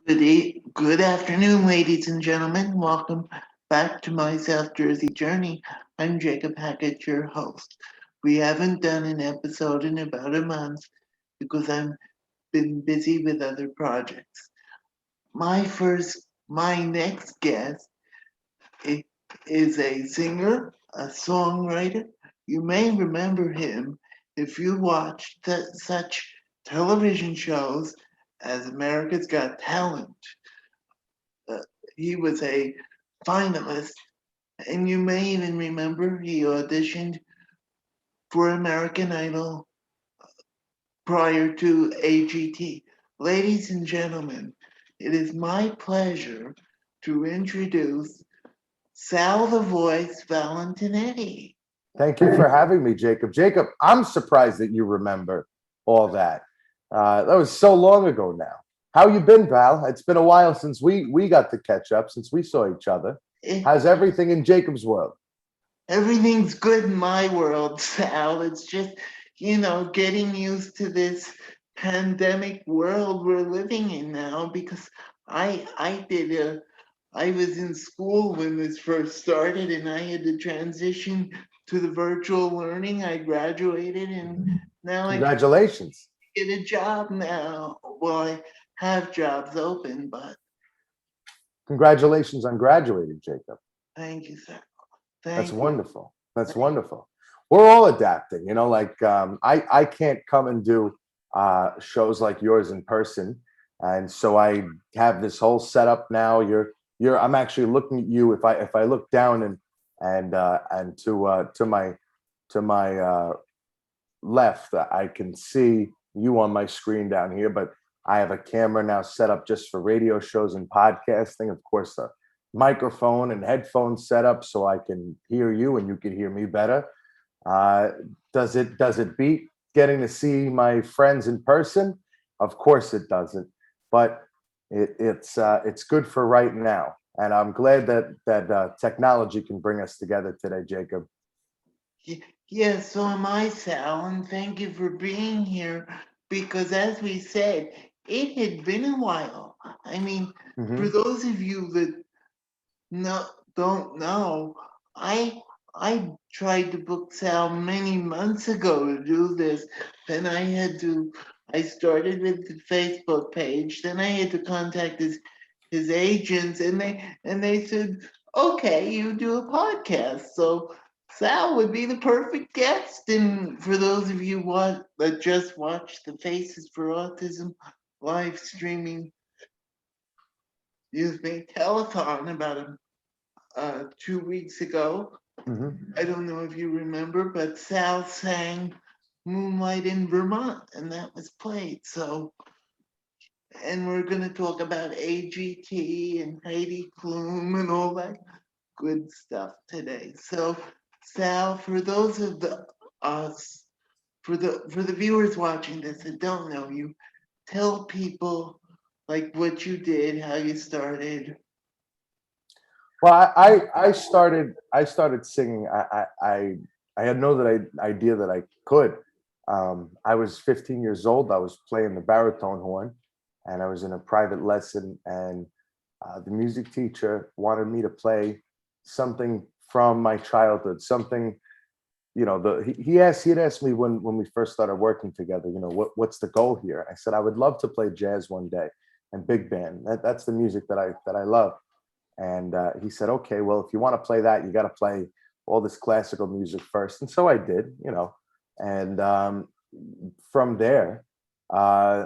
Good afternoon, ladies and gentlemen. Welcome back to my South Jersey journey. I'm Jacob Hackett, your host. We haven't done an episode in about a month because I've been busy with other projects. My next guest i- is a singer, a songwriter. You may remember him if you watched such television shows as America's Got Talent. Uh, he was a finalist, and you may even remember he auditioned for American Idol prior to AGT. Ladies and gentlemen, it is my pleasure to introduce Sal the Voice Valentinetti. Thank you for having me, Jacob. Jacob, I'm surprised that you remember all that. That was so long ago now. How you been, Val? It's been a while since we got to catch up, since we saw each other. Eh, How's everything in Jacob's world? Everything's good in my world, Sal. It's just, getting used to this pandemic world we're living in now because I was in school when this first started and I had to transition to the virtual learning. I graduated and now I can Congratulations. get a job now. Well, I have jobs open, but Congratulations on graduating, Jacob. thank you, Sal. That's Thank you. wonderful. That's wonderful. We're all adapting, I can't come and do shows like yours in person. And so I have this whole setup now. I'm actually looking at you. If I look down and to my left, I can see you on my screen down here, but I have a camera now set up just for radio shows and podcasting. Of course, a microphone and headphones set up so I can hear you and you can hear me better. Uh, does it beat getting to see my friends in person? Of course it doesn't, but it's good for right now, and I'm glad that technology can bring us together today, Jacob. Yeah, so am I, Sal, and thank you for being here because, as we said, it had been a while. I mean, for Hmm. those of you that no, don't know, I I tried to book Sal many months ago to do this. Then I started with the Facebook page. Then I had to contact his agents, and they said, okay, you do a podcast. So Sal would be the perfect guest. And for those of you that just watched the Faces for Autism live streaming, excuse me, telethon about 2 weeks ago. Hmm. I don't know if you remember, but Sal sang Moonlight in Vermont, and that was played. So, and we're going to talk about AGT and Heidi Klum and all that good stuff today. So, Sal, for those of us, for the viewers watching this that don't know you, tell people like what you did, how you started. Well, I started singing. I had no idea that I could. I was 15 years old. I was playing the baritone horn, and I was in a private lesson. And the music teacher wanted me to play something from my childhood, something. He had asked me when we first started working together. What's the goal here? I said I would love to play jazz one day and big band. That's the music that I love. And he said, okay, well, if you want to play that, you got to play all this classical music first. And so I did. And from there, uh,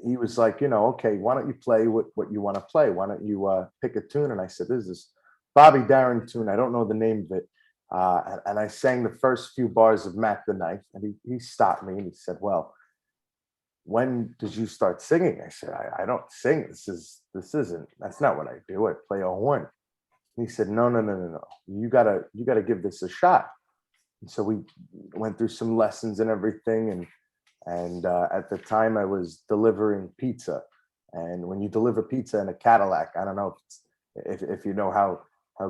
he was like, okay, why don't you play what you want to play? Why don't you pick a tune? And I said, this is Bobby Darin tune. I don't know the name of it. And I sang the first few bars of Mac the Knife. And he stopped me and he said, well, when did you start singing? I said, I don't sing. That's not what I do. I play a horn. And he said, no, no, no, no, no. You gotta give this a shot. And so we went through some lessons and everything. And at the time I was delivering pizza. And when you deliver pizza in a Cadillac, I don't know if you know how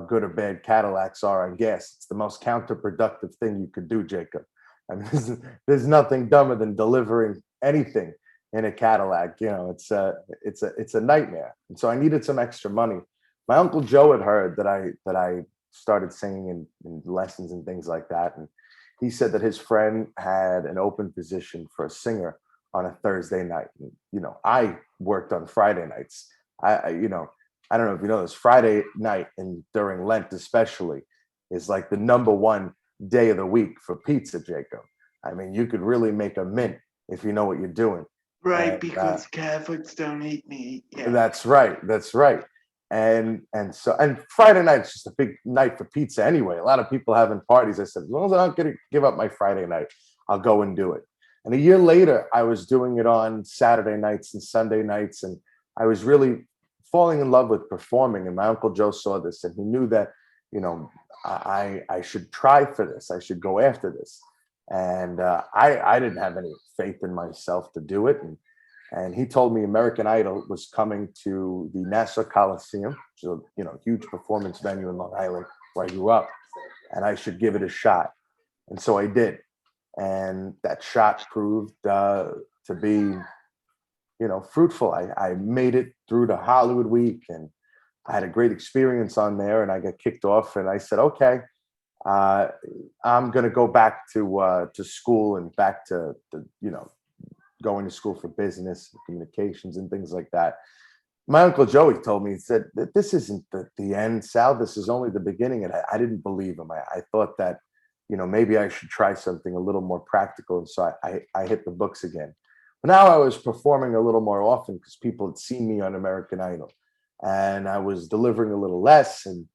good or bad Cadillacs are on gas. It's the most counterproductive thing you could do, Jacob. I mean, there's nothing dumber than delivering anything in a Cadillac. It's a nightmare. And so I needed some extra money. My Uncle Joe had heard that I started singing in lessons and things like that. And he said that his friend had an open position for a singer on a Thursday night. And, I worked on Friday nights. I don't know if you know this, Friday night and during Lent especially is like the number one day of the week for pizza, Jacob. I mean, you could really make a mint if you know what you're doing. Right, And because Catholics don't eat meat. Yeah. that's right. That's right. And Friday night is just a big night for pizza anyway. A lot of people having parties. I said, as long as I don't get to give up my Friday night, I'll go and do it. And a year later, I was doing it on Saturday nights and Sunday nights, and I was really falling in love with performing. And my Uncle Joe saw this, and he knew that, you know, I should try for this. I should go after this. And I didn't have any faith in myself to do it. And he told me American Idol was coming to the Nassau Coliseum, which is a huge performance venue in Long Island where I grew up, and I should give it a shot. And so I did, and that shot proved to be, fruitful. I made it through the Hollywood Week, and I had a great experience on there. And I got kicked off, and I said, okay, I'm going to go back to school and back to going to school for business and communications and things like that. My Uncle Joey told me, he said that this isn't the end, Sal. This is only the beginning. And I didn't believe him. I thought that, maybe I should try something a little more practical. And so I hit the books again. But now I was performing a little more often because people had seen me on American Idol. And I was delivering a little less and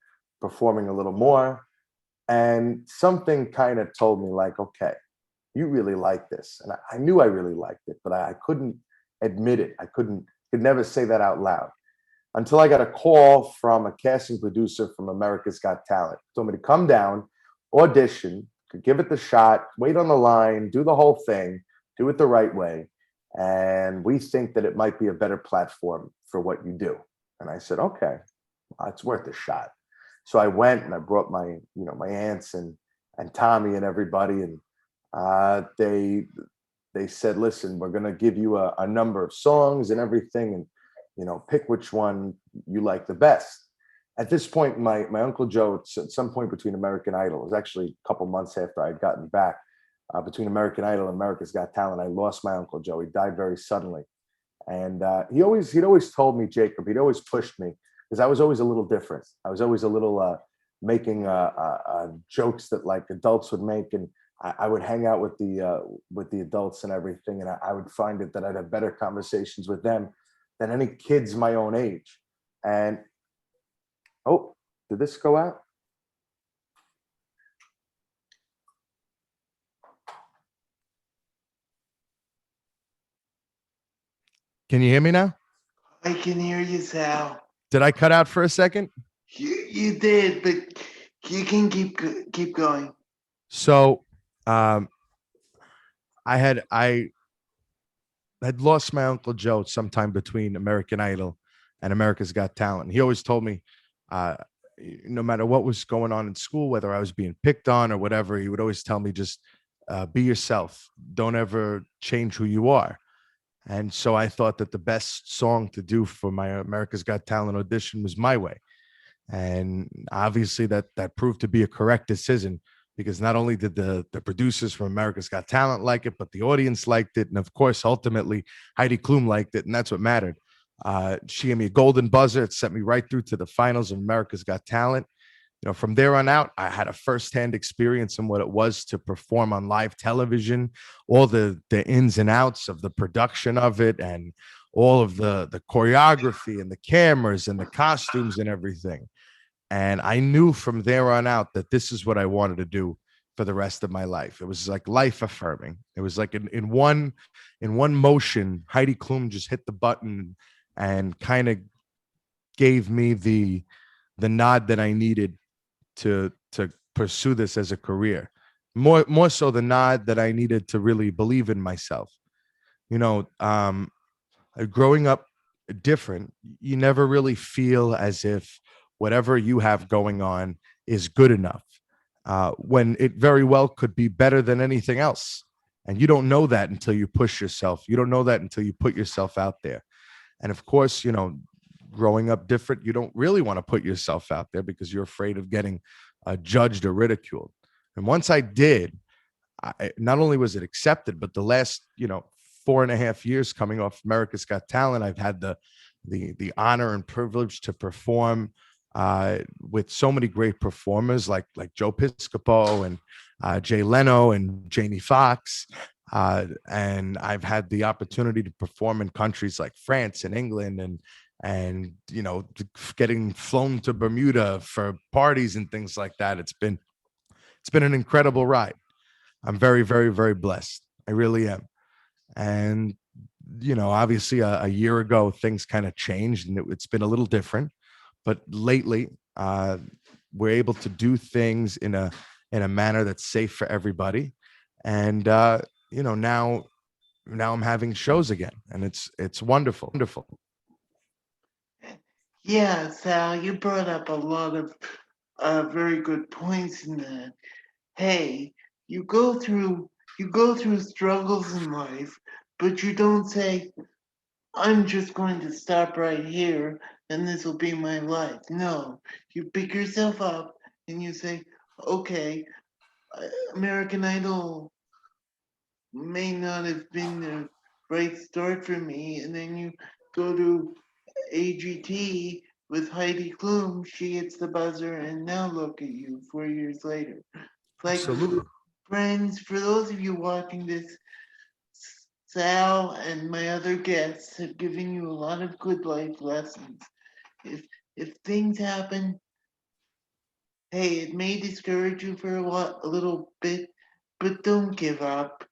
performing a little more. And something kind of told me, like, okay, you really like this. And I knew I really liked it, but I couldn't admit it. Could never say that out loud until I got a call from a casting producer from America's Got Talent. He told me to come down, audition, could give it the shot, wait on the line, do the whole thing, do it the right way. And we think that it might be a better platform for what you do. And I said, okay, it's worth a shot. So I went and I brought my aunts and Tommy and everybody, and they said, listen, we're going to give you a number of songs and everything, and pick which one you like the best. At this point, my Uncle Joe, at some point between American Idol, it was actually a couple months after I'd gotten back, between American Idol and America's Got Talent, I lost my Uncle Joe. He died very suddenly. And he'd always told me, Jacob, he'd always pushed me, because I was always a little different. I was always a little making jokes that like adults would make, and I would hang out with the adults and everything, and I would find it that I'd have better conversations with them than any kids my own age. And oh, did this go out? Can you hear me now? I can hear you, Sal. Did I cut out for a second? You did, but you can keep going. So I had lost my Uncle Joe sometime between American Idol and America's Got Talent. He always told me, no matter what was going on in school, whether I was being picked on or whatever, he would always tell me, just be yourself. Don't ever change who you are. And so I thought that the best song to do for my America's Got Talent audition was My Way. And obviously that proved to be a correct decision, because not only did the producers from America's Got Talent like it, but the audience liked it. And of course, ultimately, Heidi Klum liked it. And that's what mattered. She gave me a golden buzzer. It sent me right through to the finals of America's Got Talent. From there on out, I had a firsthand experience in what it was to perform on live television, all the ins and outs of the production of it, and all of the choreography and the cameras and the costumes and everything. And I knew from there on out that this is what I wanted to do for the rest of my life. It was like life affirming. It was like in one motion, Heidi Klum just hit the button and kind of gave me the nod that I needed to pursue this as a career. More so the nod that I needed to really believe in myself. Growing up different, you never really feel as if whatever you have going on is good enough, when it very well could be better than anything else. And you don't know that until you push yourself. You don't know that until you put yourself out there. And of course, growing up different, you don't really want to put yourself out there because you're afraid of getting judged or ridiculed. And once I did, not only was it accepted, but the last, 4.5 years coming off America's Got Talent, I've had the honor and privilege to perform with so many great performers like Joe Piscopo and Jay Leno and Jamie Foxx. And I've had the opportunity to perform in countries like France and England and getting flown to Bermuda for parties and things like that. It's been an incredible ride. I'm very, very, very blessed. I really am. And obviously a year ago things kind of changed and it's been a little different. But lately, we're able to do things in a manner that's safe for everybody. And now I'm having shows again, and it's wonderful, wonderful. Yeah, Sal, you brought up a lot of very good points in that. Hey, you go through struggles in life, but you don't say, I'm just going to stop right here and this will be my life. No, you pick yourself up and you say, okay, American Idol may not have been the right start for me. And then you go to AGT with Heidi Klum, she hits the buzzer, and now look at you 4 years later. Like, Absolutely. friends, for those of you watching this, Sal and my other guests have given you a lot of good life lessons. If things happen, hey, it may discourage you for a little bit, but don't give up.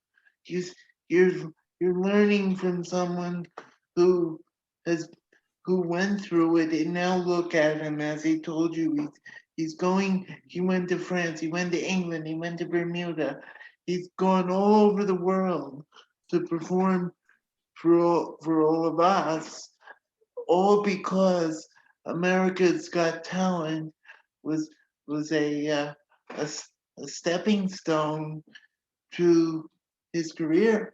You, you're you're learning from someone who has who went through it, and now look at him. As he told you, he's going. He went to France. He went to England. He went to Bermuda. He's gone all over the world to perform for all of us, all because America's Got Talent was was a stepping stone to his career.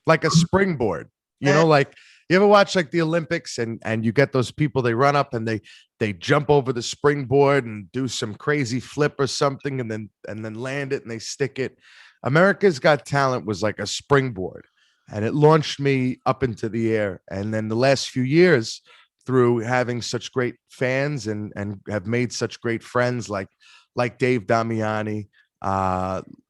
Like a springboard. And Like you ever watch like the Olympics and you get those people, they run up and they jump over the springboard and do some crazy flip or something and then land it and they stick it. America's Got Talent was like a springboard and it launched me up into the air. And then the last few years, through having such great fans and have made such great friends like Dave Damiani,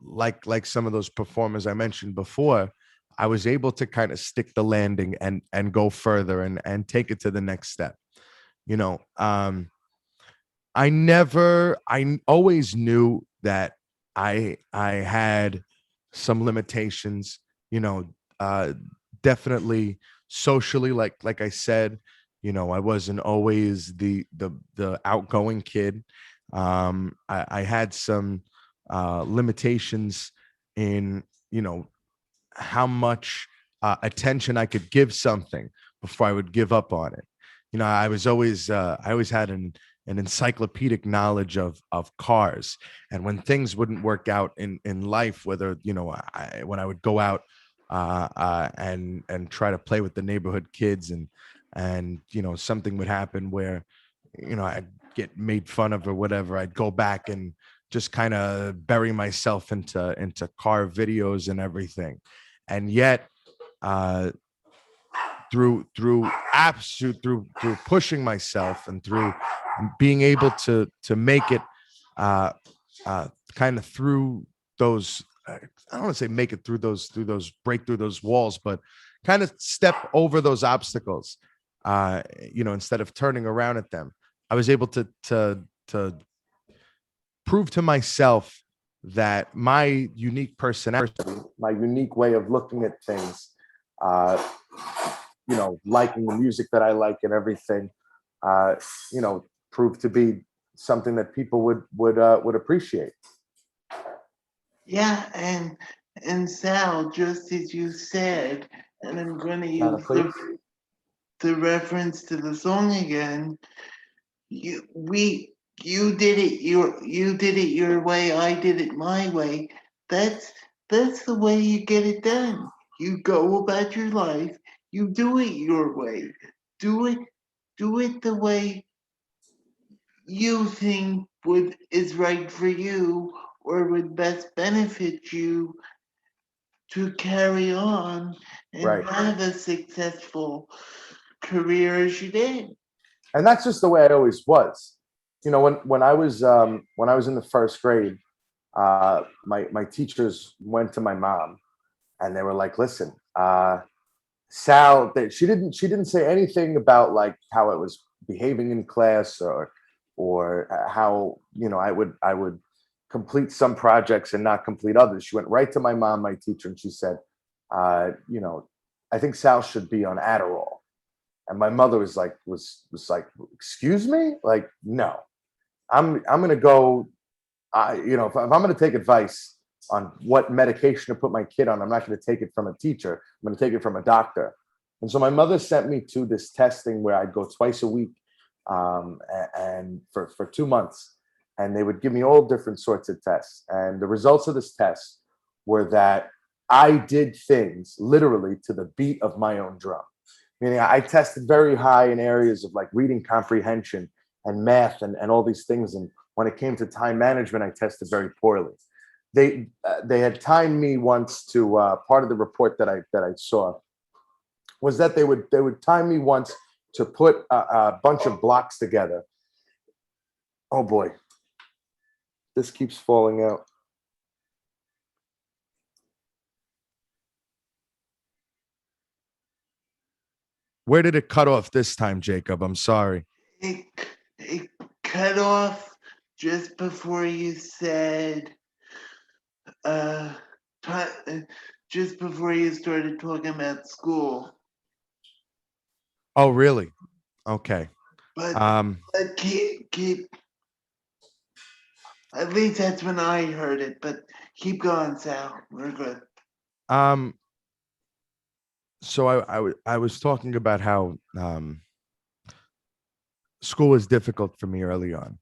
like some of those performers I mentioned before, I was able to kind of stick the landing and go further and take it to the next step. You know, um, I always knew that I had some limitations, you know, uh, definitely socially, like I said, I wasn't always the outgoing kid. I had some limitations in, how much attention I could give something before I would give up on it. I always had an encyclopedic knowledge of cars, and when things wouldn't work out in life, whether when I would go out and try to play with the neighborhood kids, and something would happen where I'd get made fun of or whatever, I'd go back and just kind of bury myself into car videos and everything. And yet, uh, through absolute through pushing myself and through being able to make it, kind of through those, I don't want to say make it through those break through those walls, but kind of step over those obstacles, instead of turning around at them. I was able to prove to myself that my unique personality, my unique way of looking at things, uh, liking the music that I like and everything, uh, proved to be something that people would appreciate. yeah, and Sal, just as you said, and I'm going to Donna, use please. the reference to the song again. You did it your way, I did it my way. That's that's the way you get it done. You go about your life, you do it your way. Do it the way you think is right for you or would best benefit you to carry on and Right. have a successful career as you did. And that's just the way I always was. You know, when I was in the first grade, my teachers went to my mom and they were like, "Listen, Sal." She didn't say anything about like how I was behaving in class or how I would complete some projects and not complete others. She went right to my mom, my teacher, and she said, "I think Sal should be on Adderall." And my mother was like, "Excuse me? Like, no, I'm gonna go. If I'm gonna take advice on what medication to put my kid on, I'm not gonna take it from a teacher. I'm gonna take it from a doctor." And so my mother sent me to this testing where I'd go twice a week, and for 2 months, and they would give me all different sorts of tests. And the results of this test were that I did things literally to the beat of my own drum. Meaning I tested very high in areas of like reading comprehension and math and all these things. And when it came to time management, I tested very poorly. They had timed me once to part of the report that I saw was that they would time me once to put a bunch of blocks together. Oh boy, this keeps falling out. Where did it cut off this time, Jacob? I'm sorry. It, it cut off just before you said, uh, just before you started talking about school. Oh, really? Okay. But Um, keep. At least that's when I heard it. But keep going, Sal. We're good. um, so I was talking about how school was difficult for me early on.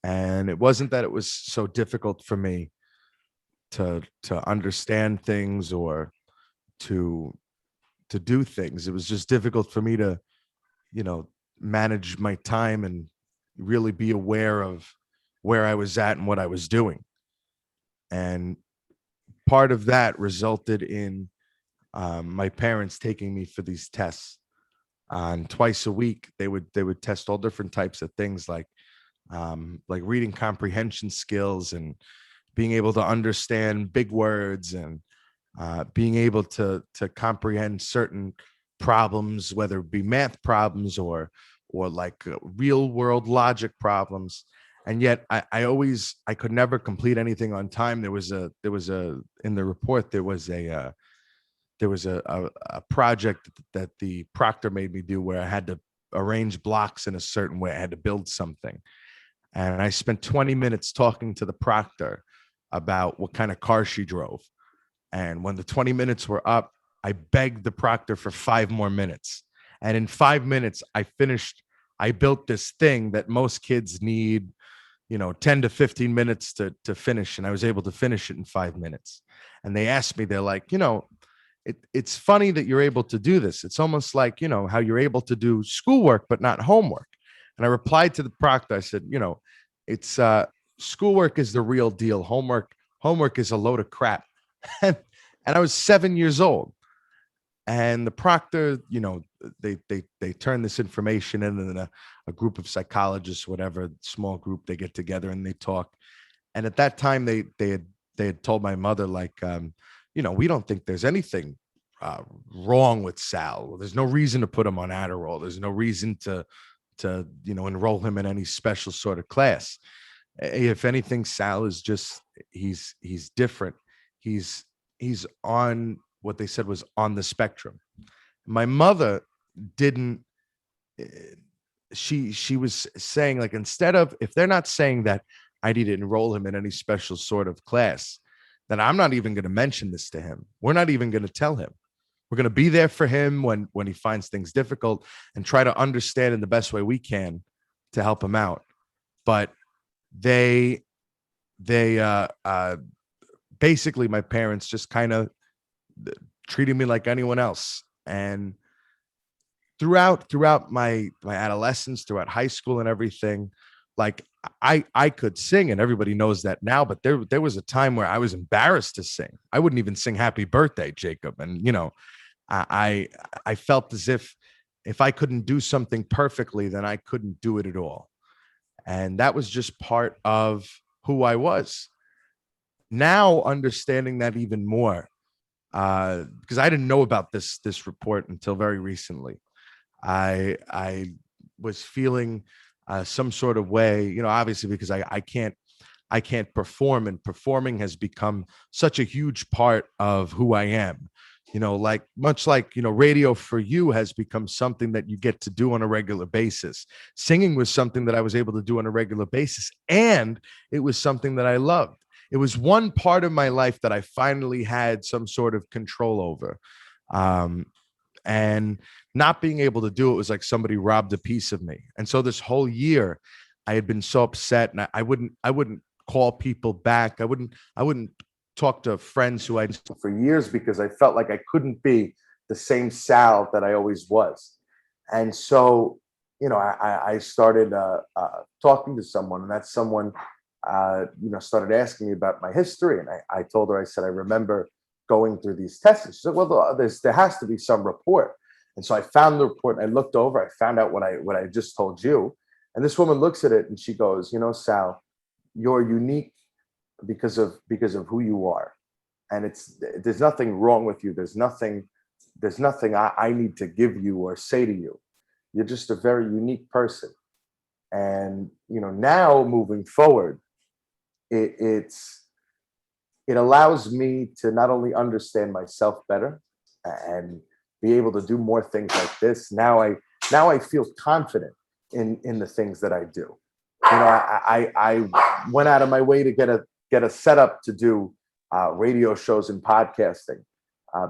And it wasn't that it was so difficult for me to understand things or to to do things. It was just difficult for me to, you know, manage my time and really be aware of where I was at and what I was doing. And part of that resulted in my parents taking me for these tests. And twice a week, they would test all different types of things like reading comprehension skills and being able to understand big words and being able to comprehend certain problems, whether it be math problems or like real world logic problems. And yet I could never complete anything on time. There was a in the report there was a project that the proctor made me do where I had to arrange blocks in a certain way. I had to build something. And I spent 20 minutes talking to the proctor about what kind of car she drove. And when the 20 minutes were up, I begged the proctor for 5 more minutes. And in 5 minutes, I built this thing that most kids need, 10 to 15 minutes to finish. And I was able to finish it in 5 minutes. And they asked me, they're like, it's funny that you're able to do this. It's almost like, how you're able to do schoolwork, but not homework. And I replied to the proctor, I said, it's schoolwork is the real deal. Homework is a load of crap. and, and I was 7 years old. And the proctor, they turn this information in, and then a group of psychologists, whatever small group, they get together and they talk. And at that time, they had told my mother, like, we don't think there's anything wrong with Sal. There's no reason to put him on Adderall. There's no reason to enroll him in any special sort of class. If anything, Sal is just he's different. He's on what they said was on the spectrum. My mother didn't. She was saying, like, instead of, if they're not saying that I need to enroll him in any special sort of class, then I'm not even going to mention this to him. We're not even going to tell him. We're going to be there for him when he finds things difficult and try to understand in the best way we can to help him out. But they basically my parents just kind of treated me like anyone else. And throughout my adolescence, throughout high school and everything, like I could sing, and everybody knows that now, but there was a time where I was embarrassed to sing. I wouldn't even sing happy birthday, Jacob. And I felt as if I couldn't do something perfectly, then I couldn't do it at all. And that was just part of who I was. Now understanding that even more, because I didn't know about this report until very recently. I was feeling some sort of way, obviously because I can't perform, and performing has become such a huge part of who I am. Like much like, radio for you has become something that you get to do on a regular basis. Singing was something that I was able to do on a regular basis, and it was something that I loved. It was one part of my life that I finally had some sort of control over. And not being able to do it was like somebody robbed a piece of me. And so this whole year I had been so upset, and I wouldn't call people back. I wouldn't talk to friends who I for years because I felt like I couldn't be the same Sal that I always was. And so, I started talking to someone, and that someone, started asking me about my history. And I told her, I said, I remember going through these tests. And she said, well, there has to be some report. And so I found the report, and I looked over, I found out what I just told you. And this woman looks at it and she goes, Sal, you're unique because of who you are. And there's nothing wrong with you. There's nothing I need to give you or say to you. You're just a very unique person. And now moving forward, it allows me to not only understand myself better and be able to do more things like this. Now I feel confident in the things that I do. I went out of my way to get a setup to do radio shows and podcasting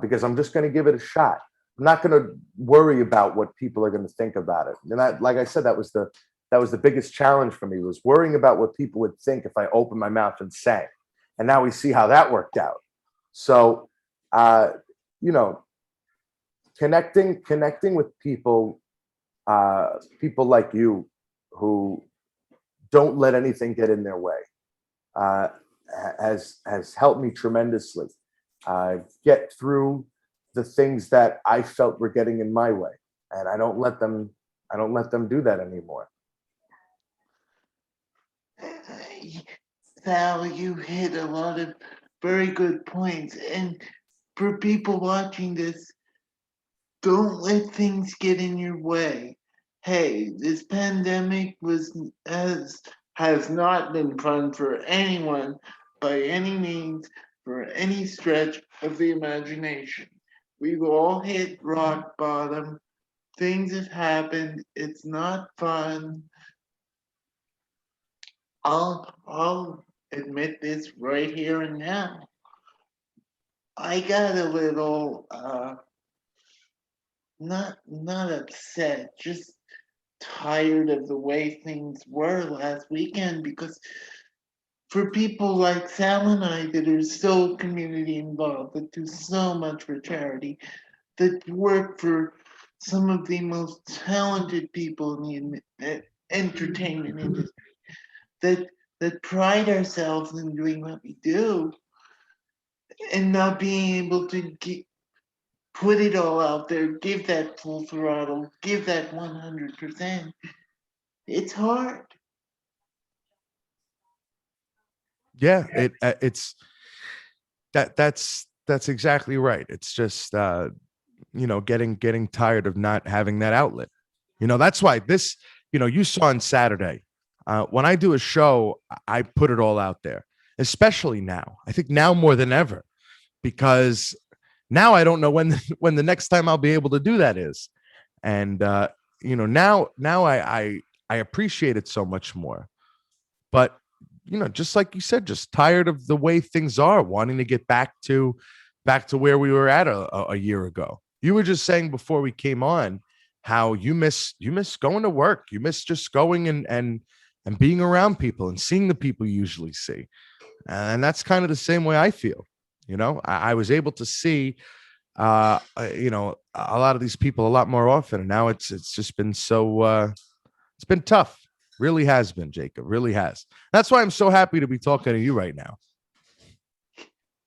because I'm just going to give it a shot. I'm not going to worry about what people are going to think about it. And like I said, that was the biggest challenge for me, was worrying about what people would think if I opened my mouth and sang. And now we see how that worked out. So, connecting with people like you who don't let anything get in their way, has helped me tremendously get through the things that I felt were getting in my way, and I don't let them do that anymore. Sal, you hit a lot of very good points. And for people watching this, don't let things get in your way. Hey, this pandemic has not been fun for anyone by any means, for any stretch of the imagination. We've all hit rock bottom. Things have happened. It's not fun. I'll admit this right here and now. I got a little not upset, just tired of the way things were last weekend, because for people like Sal and I that are so community involved, that do so much for charity, that work for some of the most talented people in the entertainment industry, that pride ourselves in doing what we do, and not being able to put it all out there, give that full throttle, give that 100%. It's hard. Yeah, it's that's exactly right. It's just getting tired of not having that outlet. That's why this, you saw on Saturday, when I do a show, I put it all out there, especially now. I think now more than ever, because now I don't know when the next time I'll be able to do that is. And now I appreciate it so much more. But just like you said, just tired of the way things are, wanting to get back to where we were at a year ago. You were just saying before we came on how you miss going to work. You miss just going and being around people and seeing the people you usually see. And that's kind of the same way I feel. I was able to see, a lot of these people a lot more often. And now it's just been it's been tough. Really has been, Jacob. Really has. That's why I'm so happy to be talking to you right now.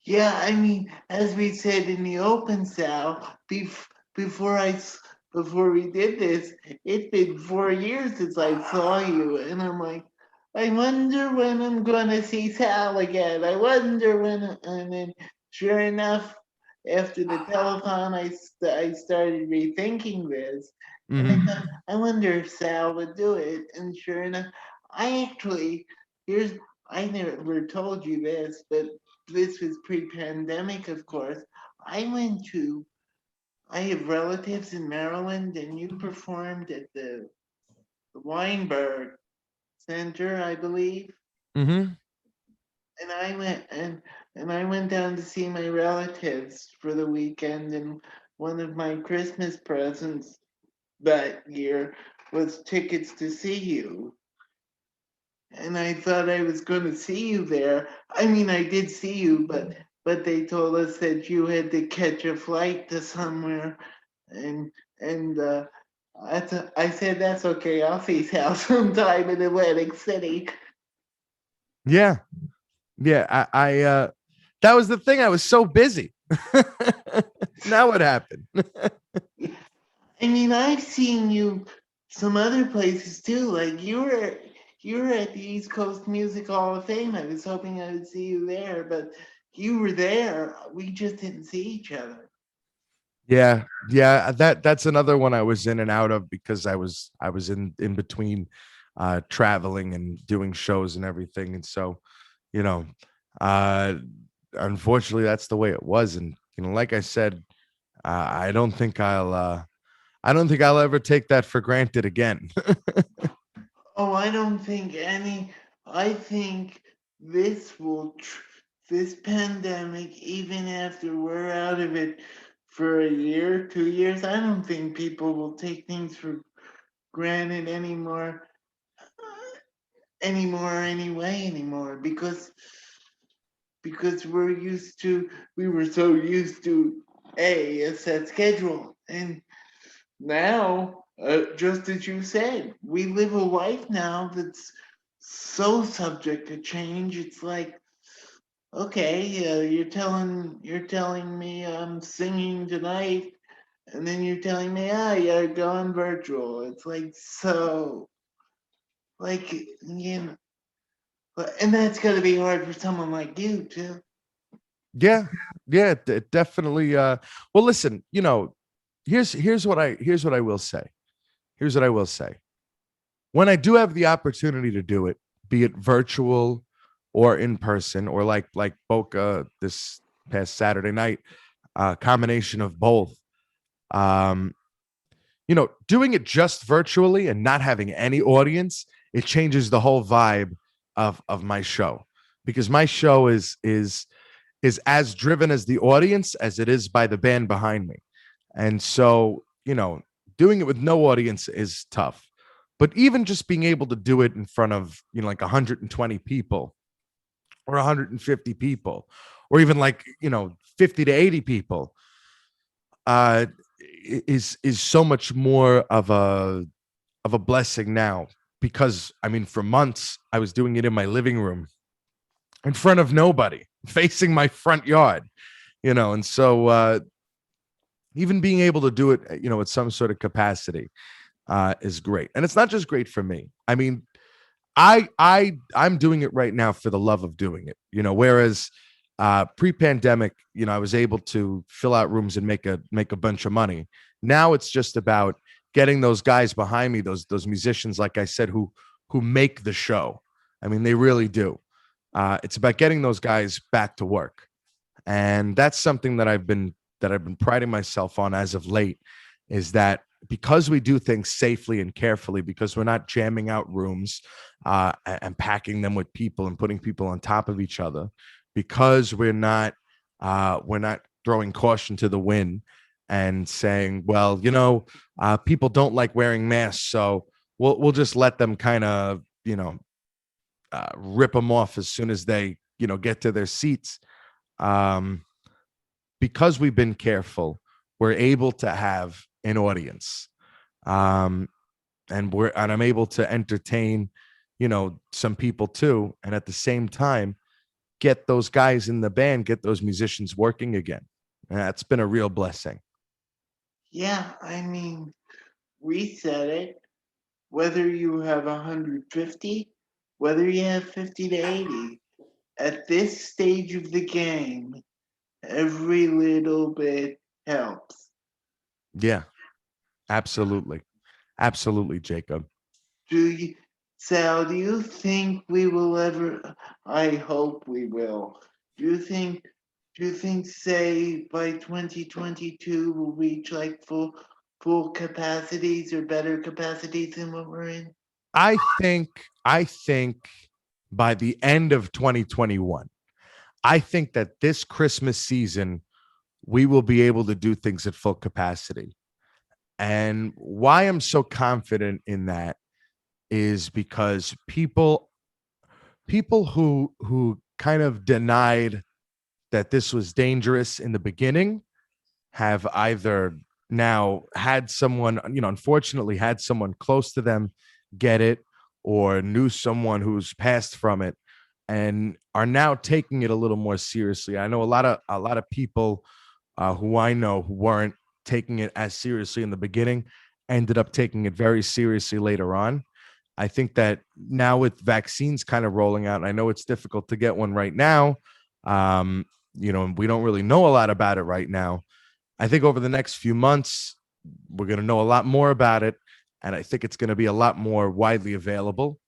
Yeah, I mean, as we said in the open, Sal, before before we did this, it's been 4 years since I saw you, and I'm like, I wonder when I'm gonna see Sal again. I wonder when, and then sure enough, after the telethon, I started rethinking this, and I Hmm. thought, I wonder if Sal would do it, and sure enough, I actually here's I never told you this, but this was pre-pandemic, of course. I went to. I have relatives in Maryland, and you performed at the Weinberg Center, I believe. Hmm. And I went down to see my relatives for the weekend, and one of my Christmas presents that year was tickets to see you. And I thought I was going to see you there. I mean, I did see you, but they told us that you had to catch a flight to somewhere, and and I said that's okay. I'll see Sal sometime in Atlantic City. Yeah. Yeah. That was the thing. I was so busy. Now what happened? I mean, I've seen you some other places too. Like you were at the East Coast Music Hall of Fame. I was hoping I would see you there, but you were there. We just didn't see each other. Yeah. Yeah. That's another one I was in and out of because I was in between traveling and doing shows and everything. And so, you know, uh unfortunately that's the way it was. And like I said, I don't think I'll ever take that for granted again. Oh, I don't think any. I think this will, this pandemic, even after we're out of it for a year, 2 years, I don't think people will take things for granted anymore because we were so used to a set schedule, and now, just as you said, we live a life now that's so subject to change. It's like, okay, you're telling me I'm singing tonight, and then you're telling me, you're going virtual. It's like so, like and that's gonna be hard for someone like you too. Yeah. Yeah, definitely. Well, listen, here's what I will say. Here's what I will say. When I do have the opportunity to do it, be it virtual or in person, or like Boca this past Saturday night, combination of both. Um, doing it just virtually and not having any audience, it changes the whole vibe of my show, because my show is as driven as the audience as it is by the band behind me. And so, doing it with no audience is tough. But even just being able to do it in front of, like 120 people or 150 people, or even like, 50 to 80 people, uh, is so much more of a blessing now. Because I mean, for months I was doing it in my living room in front of nobody, facing my front yard, and so even being able to do it, with some sort of capacity, is great. And it's not just great for me. I mean, I'm doing it right now for the love of doing it. Whereas pre-pandemic, I was able to fill out rooms and make a bunch of money. Now it's just about getting those guys behind me, those musicians, like I said, who make the show. I mean, they really do. It's about getting those guys back to work, and that's something that I've been priding myself on as of late, is that because we do things safely and carefully, because we're not jamming out rooms, and packing them with people and putting people on top of each other, because we're not throwing caution to the wind and saying, well, people don't like wearing masks, so we'll just let them kind of, rip them off as soon as they get to their seats. Um, because we've been careful, we're able to have an audience. Um, and I'm able to entertain, some people too. And at the same time, get those guys in the band, get those musicians working again. And that's been a real blessing. Yeah, I mean, we said it. Whether you have 150, whether you have 50 to 80, at this stage of the game, every little bit helps. Yeah, absolutely. Absolutely, Jacob. Do you, Sal, do you think we will ever, I hope we will. Do you think, say, by 2022 we'll reach like full capacities or better capacities than what we're in? I think by the end of 2021, I think that this Christmas season we will be able to do things at full capacity. And why I'm so confident in that is because people who kind of denied that this was dangerous in the beginning have either now had someone, unfortunately had someone close to them get it, or knew someone who's passed from it and are now taking it a little more seriously. I know a lot of people who I know who weren't taking it as seriously in the beginning ended up taking it very seriously later on. I think that now with vaccines kind of rolling out, and I know it's difficult to get one right now, um, we don't really know a lot about it right now. I think over the next few months, we're going to know a lot more about it. And I think it's going to be a lot more widely available.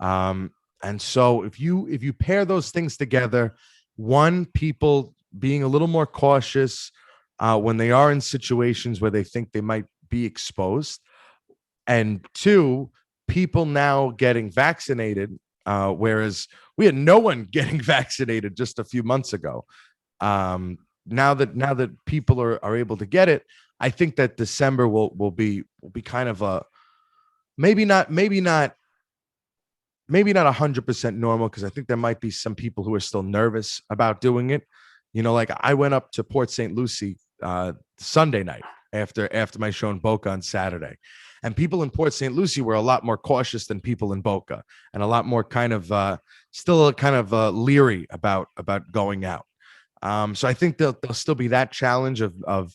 And so if you pair those things together, one, people being a little more cautious when they are in situations where they think they might be exposed, and two, people now getting vaccinated, whereas we had no one getting vaccinated just a few months ago. Now that people are able to get it, I think that December will be kind of a maybe not 100% normal, because I think there might be some people who are still nervous about doing it. Like I went up to Port St. Lucie Sunday night after my show in Boca on Saturday, and people in Port St. Lucie were a lot more cautious than people in Boca, and a lot more kind of still kind of leery about going out. So I think there'll still be that challenge of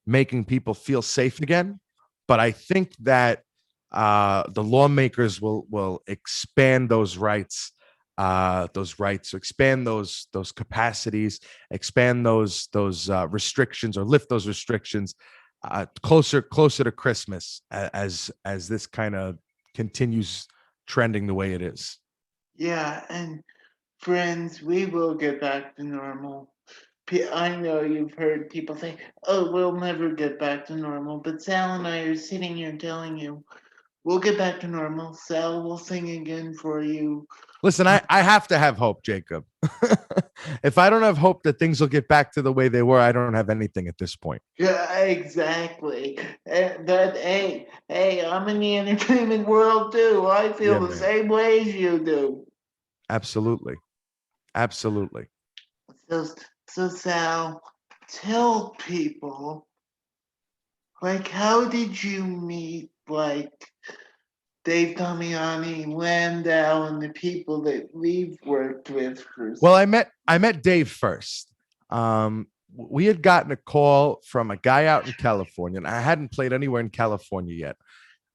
making people feel safe again. But I think that the lawmakers will expand those rights, expand those capacities, expand those restrictions, or lift those restrictions closer to Christmas, as this kind of continues trending the way it is. Yeah, and friends, we will get back to normal. I know you've heard people say, oh, we'll never get back to normal, but Sal and I are sitting here telling you, we'll get back to normal. Sal will sing again for you. Listen, I have to have hope, Jacob. If I don't have hope that things will get back to the way they were, I don't have anything at this point. Yeah, exactly. But hey, I'm in the entertainment world too. I Yeah, feel the man. same way as you do. Absolutely. Absolutely. So, so Sal, tell people, like, how did you meet, like, Dave Damiani, Landau, and the people that we've worked with for? Well, I met Dave first. We had gotten a call from a guy out in California, and I hadn't played anywhere in California yet.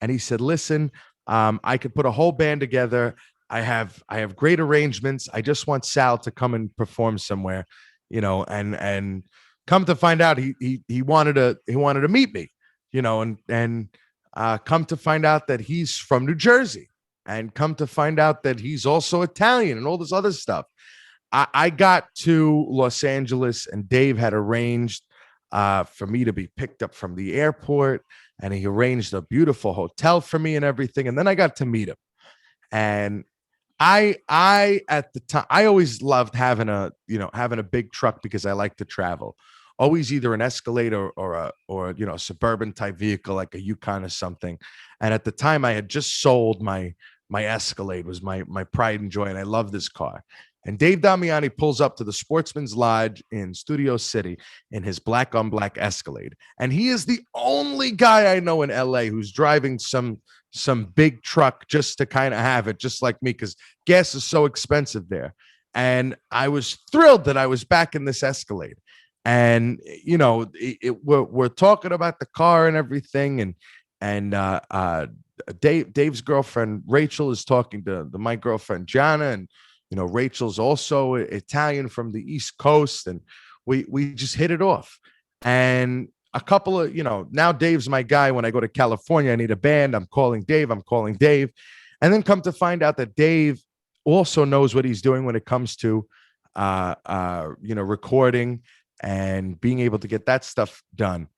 And he said, "Listen, I could put a whole band together. I have great arrangements. I just want Sal to come and perform somewhere, and come to find out, he wanted to meet me, and come to find out that he's from New Jersey, and come to find out that he's also Italian, and all this other stuff. I got to Los Angeles, and Dave had arranged for me to be picked up from the airport, and he arranged a beautiful hotel for me and everything. And then I got to meet him, and I at the time, I always loved having a big truck because I like to travel. Always either an Escalade or a suburban type vehicle like a Yukon or something. And at the time, I had just sold my Escalade, was my pride and joy, and I love this car. And Dave Damiani pulls up to the Sportsman's Lodge in Studio City in his black on black Escalade. And he is the only guy I know in LA who's driving some big truck just to kind of have it, just like me, because gas is so expensive there. And I was thrilled that I was back in this Escalade. And we're talking about the car and everything, and Dave's girlfriend Rachel is talking to my girlfriend Jana, and Rachel's also Italian from the East Coast, and we just hit it off. And a couple of now Dave's my guy. When I go to California, I need a band. I'm calling Dave, and then come to find out that Dave also knows what he's doing when it comes to recording and being able to get that stuff done.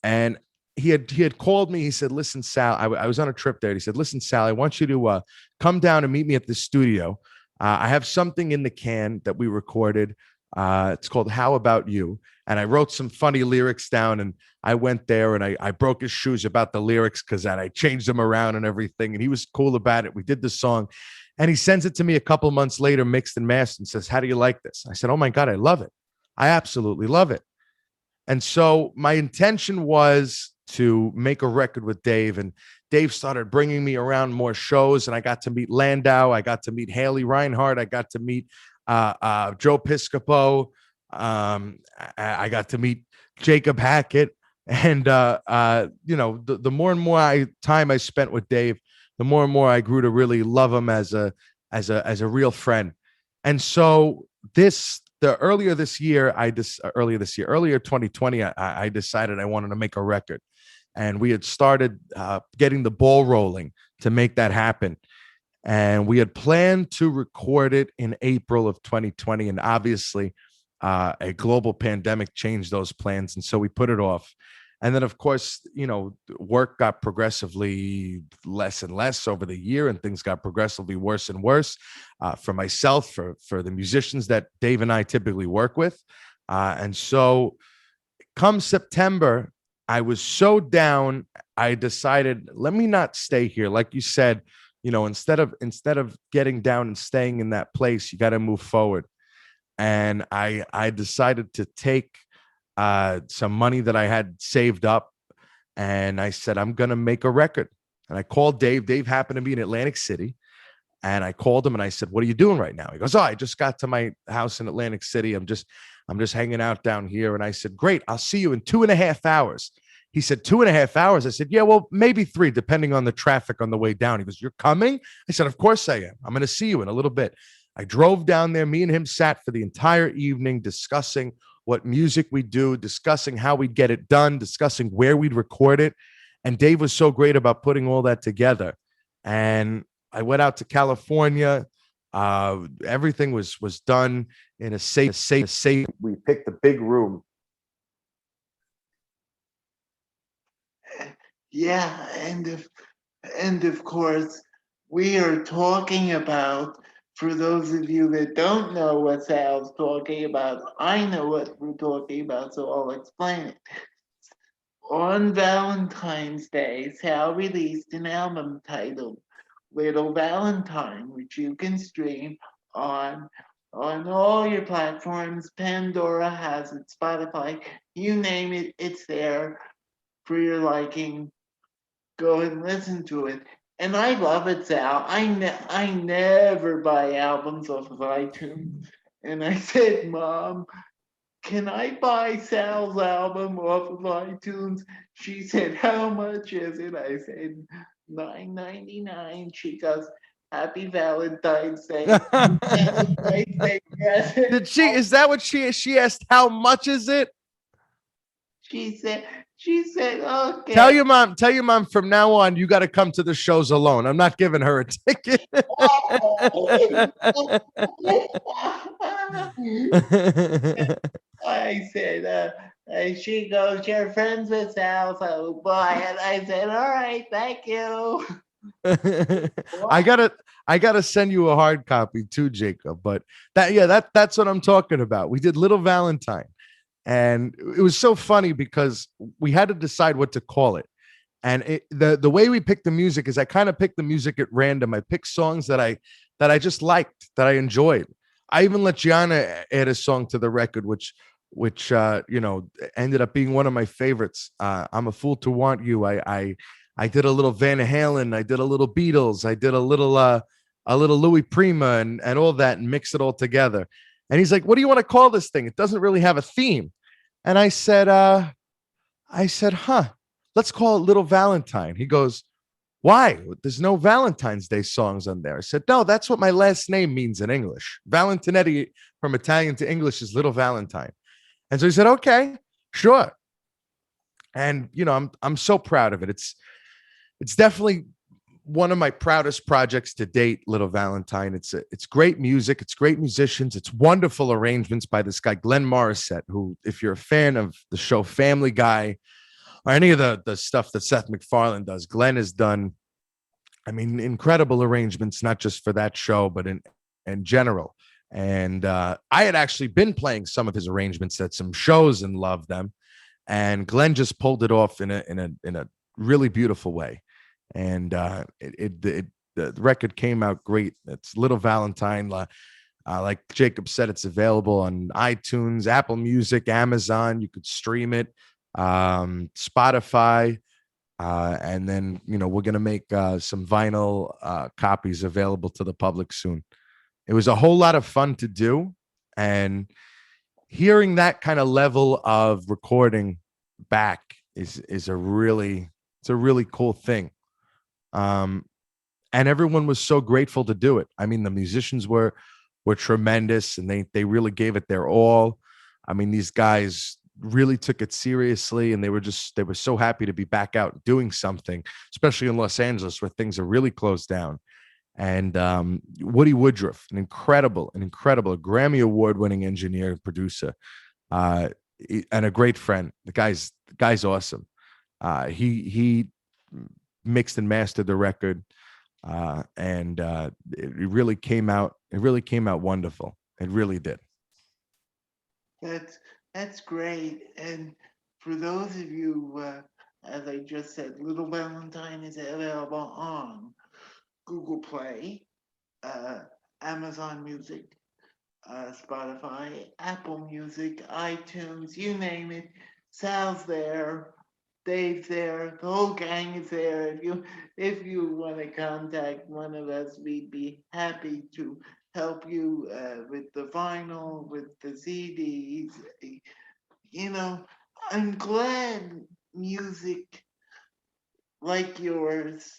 And he had called me. He said, "Listen, Sal, I was on a trip there." He said, "Listen, Sal, I want you to come down and meet me at the studio. I have something in the can that we recorded. It's called How About You." And I wrote some funny lyrics down, and I went there and I broke his shoes about the lyrics because I changed them around and everything. And he was cool about it. We did the song, and he sends it to me a couple months later, mixed and mastered, and says, "How do you like this?" I said, "Oh my God, I love it. I absolutely love it." And so my intention was to make a record with Dave, and Dave started bringing me around more shows, and I got to meet Landau. I got to meet Haley Reinhart. I got to meet Joe Piscopo. I got to meet Jacob Hackett. And, the more and more time I spent with Dave, the more and more I grew to really love him as a real friend. And so earlier 2020, I decided I wanted to make a record, and we had started getting the ball rolling to make that happen. And we had planned to record it in April of 2020. And obviously a global pandemic changed those plans. And so we put it off. And then, of course, work got progressively less and less over the year, and things got progressively worse and worse for myself, for the musicians that Dave and I typically work with. And so come September, I was so down, I decided, let me not stay here. Like you said, instead of getting down and staying in that place, you got to move forward. And I decided to take some money that I had saved up, and I said, I'm going to make a record. And I called Dave. Dave happened to be in Atlantic City, and I called him and I said, "What are you doing right now?" He goes, "Oh, I just got to my house in Atlantic City. I'm just hanging out down here." And I said, "Great. I'll see you in 2.5 hours." He said, 2.5 hours. I said, "Yeah, well, maybe 3, depending on the traffic on the way down." He goes, "You're coming?" I said, "Of course I am. I'm going to see you in a little bit." I drove down there. Me and him sat for the entire evening discussing what music we do, discussing how we'd get it done, discussing where we'd record it. And Dave was so great about putting all that together. And I went out to California. Everything was done in a safe. We picked a big room. Yeah, and of course, we are talking about, for those of you that don't know what Sal's talking about, I know what we're talking about, so I'll explain it. On Valentine's Day, Sal released an album titled Little Valentine, which you can stream on all your platforms. Pandora has it, Spotify, you name it, it's there for your liking. Go and listen to it. And I love it, Sal. I never buy albums off of iTunes. And I said, "Mom, can I buy Sal's album off of iTunes?" She said, "How much is it?" I said, $9.99. She goes, "Happy Valentine's Day." Did she? Is that what she asked? How much is it? She said, "Okay." Tell your mom from now on, you got to come to the shows alone. I'm not giving her a ticket. I said, she goes, "You're friends with Sal, so buy it." I said, "All right, thank you." I gotta send you a hard copy too, Jacob. But that's what I'm talking about. We did Little Valentine. And it was so funny because we had to decide what to call it. And the way we picked the music is I kind of picked the music at random. I picked songs that I just liked, that I enjoyed. I even let Gianna add a song to the record, which you know, ended up being one of my favorites. I'm a Fool to Want You. I did a little Van Halen, I did a little Beatles, I did a little Louis Prima and all that, and mix it all together. And he's like, "What do you want to call this thing? It doesn't really have a theme." And I said, "Huh, let's call it Little Valentine." He goes, "Why? There's no Valentine's Day songs on there." I said, "No, that's what my last name means in English. Valentinetti from Italian to English is Little Valentine." And so he said, "Okay, sure." And you know, I'm so proud of it. It's definitely one of my proudest projects to date, Little Valentine. It's great music, it's great musicians, it's wonderful arrangements by this guy Glenn Morissette, who, if you're a fan of the show Family Guy or any of the stuff that Seth MacFarlane does, Glenn has done, I mean, incredible arrangements, not just for that show, but in general. And I had actually been playing some of his arrangements at some shows and loved them. And Glenn just pulled it off in a really beautiful way. And the record came out great. It's Little Valentine. Like Jacob said, it's available on iTunes, Apple Music, Amazon. You could stream it, Spotify. And then, you know, we're going to make some vinyl copies available to the public soon. It was a whole lot of fun to do. And hearing that kind of level of recording back is a really cool thing. And everyone was so grateful to do it. I mean, the musicians were tremendous, and they really gave it their all. I mean, these guys really took it seriously, and they were so happy to be back out doing something, especially in Los Angeles where things are really closed down. And Woody Woodruff, an incredible Grammy award-winning engineer and producer, and a great friend. The guy's awesome. He mixed and mastered the record, and it really came out wonderful. It really did. That's great. And for those of you, as I just said, Little Valentine is available on Google Play, Amazon Music, Spotify, Apple Music, iTunes, you name it. Sal's there, Dave's there, the whole gang is there. If you want to contact one of us, we'd be happy to help you with the vinyl, with the CDs. You know, I'm glad music like yours,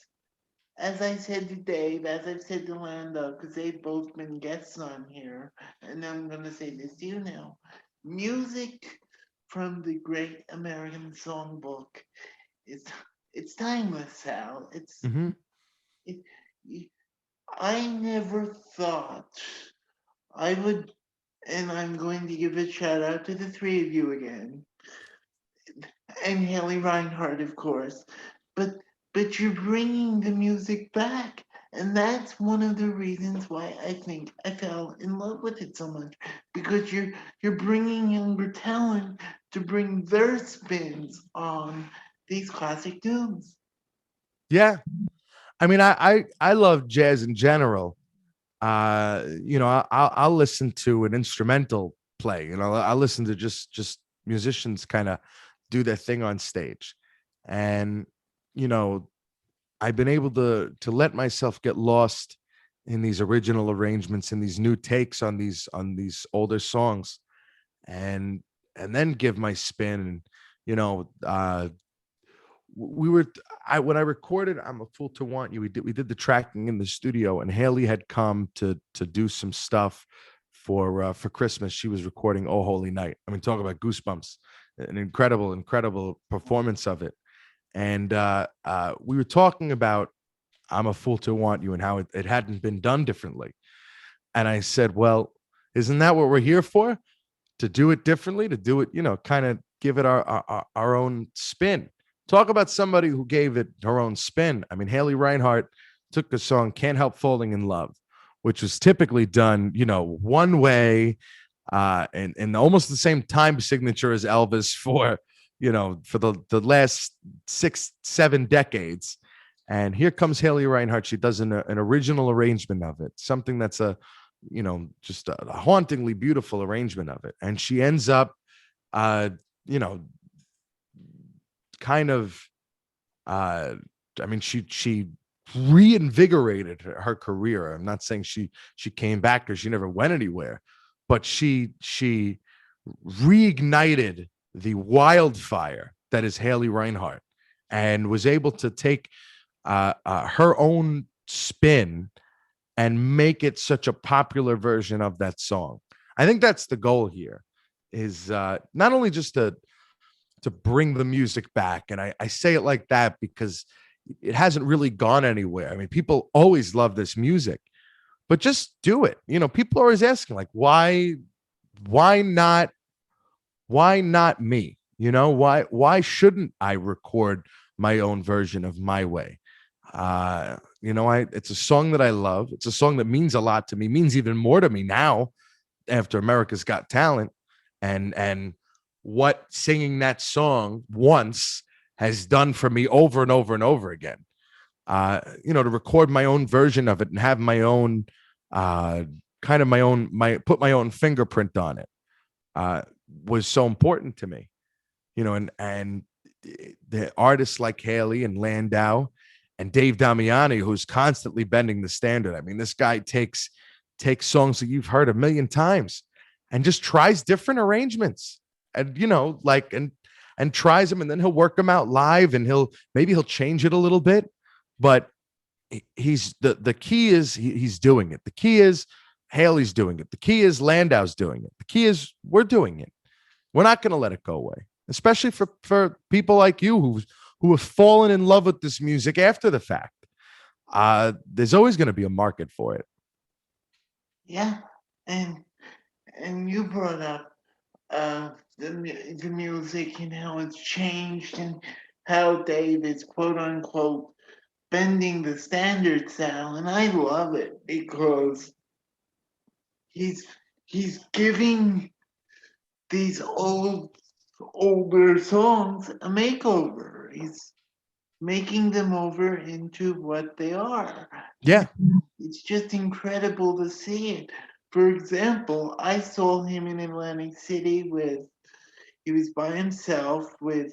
as I said to Dave, as I've said to Lando, because they've both been guests on here, and I'm going to say this to you now. Music from the Great American Songbook it's timeless, Sal. Mm-hmm. It, I never thought I would, and I'm going to give a shout out to the three of you again, and Haley Reinhardt, of course. But you're bringing the music back, and that's one of the reasons why I think I fell in love with it so much, because you're bringing younger talent to bring their spins on these classic tunes. Yeah. I mean, I love jazz in general. You know, I'll listen to an instrumental play. You know, I'll listen to just musicians kind of do their thing on stage, and you know, I've been able to let myself get lost in these original arrangements and these new takes on these older songs, and then give my spin. And you know, when I recorded "I'm a Fool to Want You," we did the tracking in the studio, and Haley had come to do some stuff for Christmas. She was recording "Oh Holy Night." I mean, talk about goosebumps! An incredible performance of it. And we were talking about "I'm a Fool to Want You" and how it hadn't been done differently. And I said, well, isn't that what we're here for? To do it differently, to do it, you know, kind of give it our own spin. Talk about somebody who gave it her own spin. I mean, Haley Reinhardt took the song "Can't Help Falling in Love," which was typically done, you know, one way, and almost the same time signature as Elvis for, you know, for the last 6-7 decades. And here comes Haley Reinhardt. She does an original arrangement of it, something that's a just a hauntingly beautiful arrangement of it. And she ends up, uh, you know, kind of, I mean, she reinvigorated her career. I'm not saying she came back or she never went anywhere, but she reignited the wildfire that is Haley Reinhart, and was able to take her own spin and make it such a popular version of that song. I think that's the goal here, is not only just to bring the music back. And I say it like that because it hasn't really gone anywhere. I mean, people always love this music, but just do it. People are always asking, like, why not me? Why shouldn't I record my own version of My Way? It's a song that I love. It's a song that means a lot to me, means even more to me now after America's Got Talent, and what singing that song once has done for me over and over and over again. To record my own version of it and have my own put my own fingerprint on it was so important to me. And the artists like Haley and Landau and Dave Damiani, who's constantly bending the standard. I mean, this guy takes songs that you've heard a million times and just tries different arrangements, and and tries them, and then he'll work them out live, and he'll change it a little bit, but he's the key is he's doing it. The key is Haley's doing it. The key is Landau's doing it. The key is we're doing it. We're not going to let it go away, especially for people like you who have fallen in love with this music after the fact. There's always going to be a market for it. Yeah, and you brought up the music and how it's changed, and how Dave is quote unquote bending the standards now, and I love it because he's giving these older songs a makeover. He's making them over into what they are. Yeah. It's just incredible to see it. For example, I saw him in Atlantic City he was by himself with,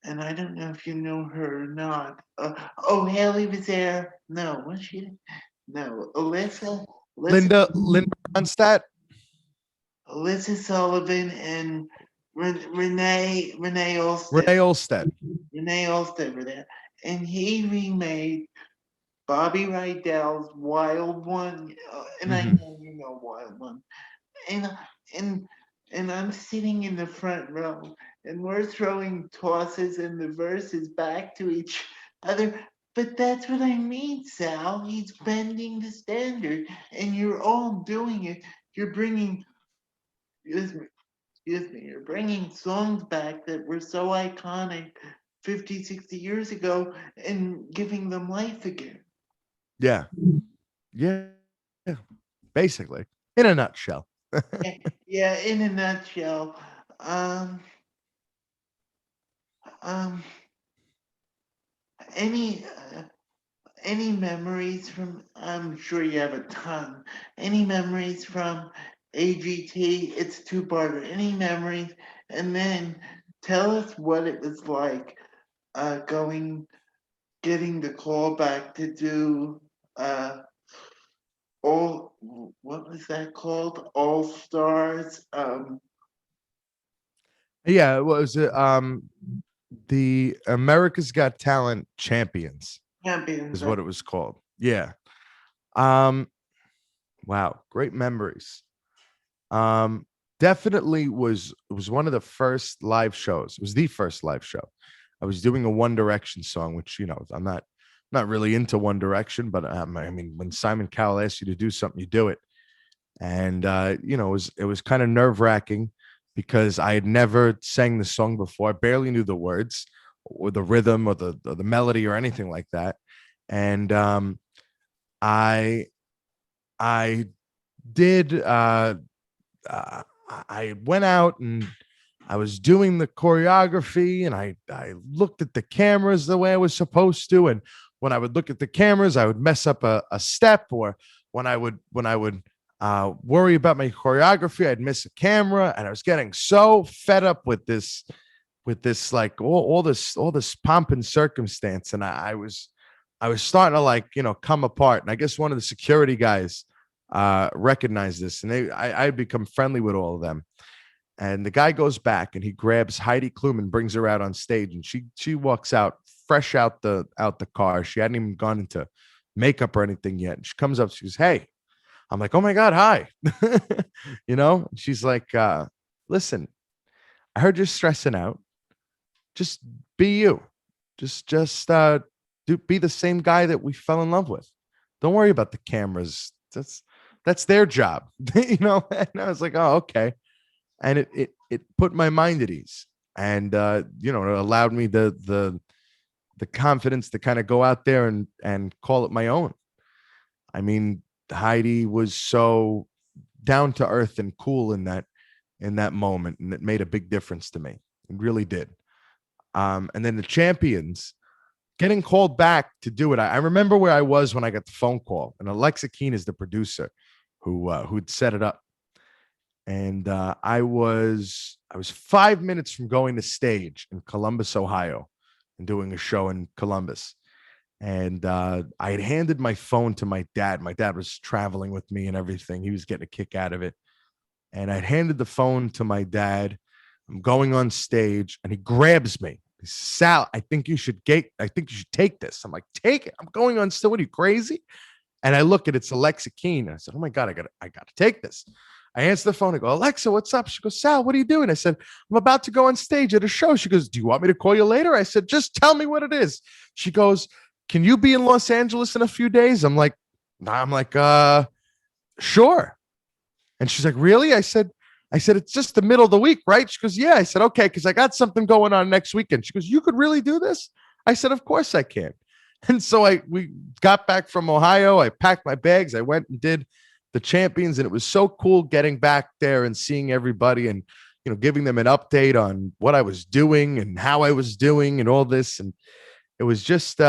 and I don't know if you know her or not. Haley was there. No, was she? No, Alyssa Linda Ronstadt. Alyssa Sullivan and Renee Olstead. Renee Olstead were there. And he remade Bobby Rydell's Wild One. And I know you know Wild One. And I'm sitting in the front row, and we're throwing tosses and the verses back to each other. But that's what I mean, Sal. He's bending the standard, and you're all doing it. You're bringing, excuse me, you're bringing songs back that were so iconic 50, 60 years ago and giving them life again. Yeah. Basically, in a nutshell. Yeah, in a nutshell. Any memories from? I'm sure you have a ton. Any memories from AGT? It's two-parter. Any memories? And then tell us what it was like getting the call back to do what was that called? All Stars. Yeah, it was the America's Got Talent Champions Champions. is what it was called. Yeah. Wow, great memories. Definitely it was one of the first live shows. It was the first live show. I was doing a One Direction song, which I'm not really into One Direction, but I mean, when Simon Cowell asks you to do something, you do it. And it was kind of nerve-wracking because I had never sang the song before. I barely knew the words or the rhythm or the melody or anything like that. And I did I went out and I was doing the choreography, and I looked at the cameras the way I was supposed to. And when I would look at the cameras, I would mess up a step, or when I would worry about my choreography. I'd miss a camera, and I was getting so fed up with this like all this pomp and circumstance, and I was starting to like come apart. And I guess one of the security guys recognized this, and I'd become friendly with all of them. And the guy goes back and he grabs Heidi Klum and brings her out on stage, and she walks out fresh out the car. She hadn't even gone into makeup or anything yet. And she comes up, she goes, "Hey." I'm like, "Oh my God, hi." She's like, "Listen, I heard you're stressing out. Just be you. Just be the same guy that we fell in love with. Don't worry about the cameras. That's their job." And I was like, "Oh, okay." And it put my mind at ease. And it allowed me the confidence to kind of go out there and call it my own. I mean, Heidi was so down to earth and cool in that moment, and it made a big difference to me. It really did. And then the champions getting called back to do it. I remember where I was when I got the phone call, and Alexa Keene is the producer who'd set it up. And I was 5 minutes from going to stage in Columbus, Ohio, and doing a show in Columbus. And I had handed my phone to my dad. My dad was traveling with me and everything. He was getting a kick out of it. And I'd handed the phone to my dad. I'm going on stage, and he grabs me. He says, "Sal, I think you should take this." I'm like, "Take it? I'm going on stage. What are you, crazy?" And I look at it's Alexa Keene. I said, "Oh my God, I gotta take this." I answer the phone. I go, "Alexa, what's up?" She goes, "Sal, what are you doing?" I said, "I'm about to go on stage at a show." She goes, "Do you want me to call you later?" I said, "Just tell me what it is." She goes, "Can you be in Los Angeles in a few days?" I'm like, "Sure." And she's like, "Really?" I said, "It's just the middle of the week, right?" She goes, "Yeah." I said, "Okay, because I got something going on next weekend." She goes, "You could really do this?" I said, "Of course I can." And so we got back from Ohio. I packed my bags. I went and did the champions, and it was so cool getting back there and seeing everybody, and giving them an update on what I was doing and how I was doing and all this. And it was just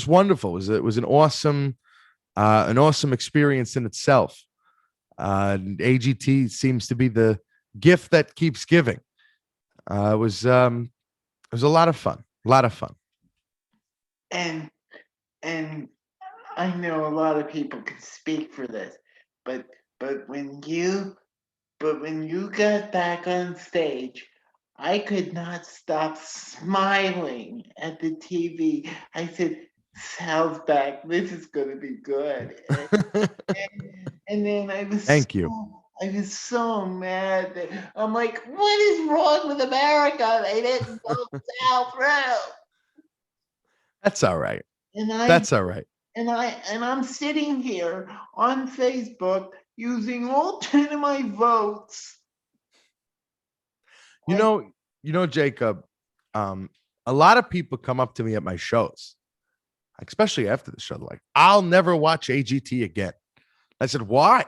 wonderful. It was an awesome experience in itself. AGT seems to be the gift that keeps giving. It was a lot of fun. A lot of fun. And I know a lot of people can speak for this, but when you got back on stage, I could not stop smiling at the TV. I said, "Sal's back. This is gonna be good." And then Thank you. I was so mad that I'm like, "What is wrong with America? They didn't vote Sal through." That's all right. And That's all right. I'm sitting here on Facebook using all 10 of my votes. You know, Jacob, a lot of people come up to me at my shows, especially after the show. They're like, "I'll never watch AGT again." I said, "Why?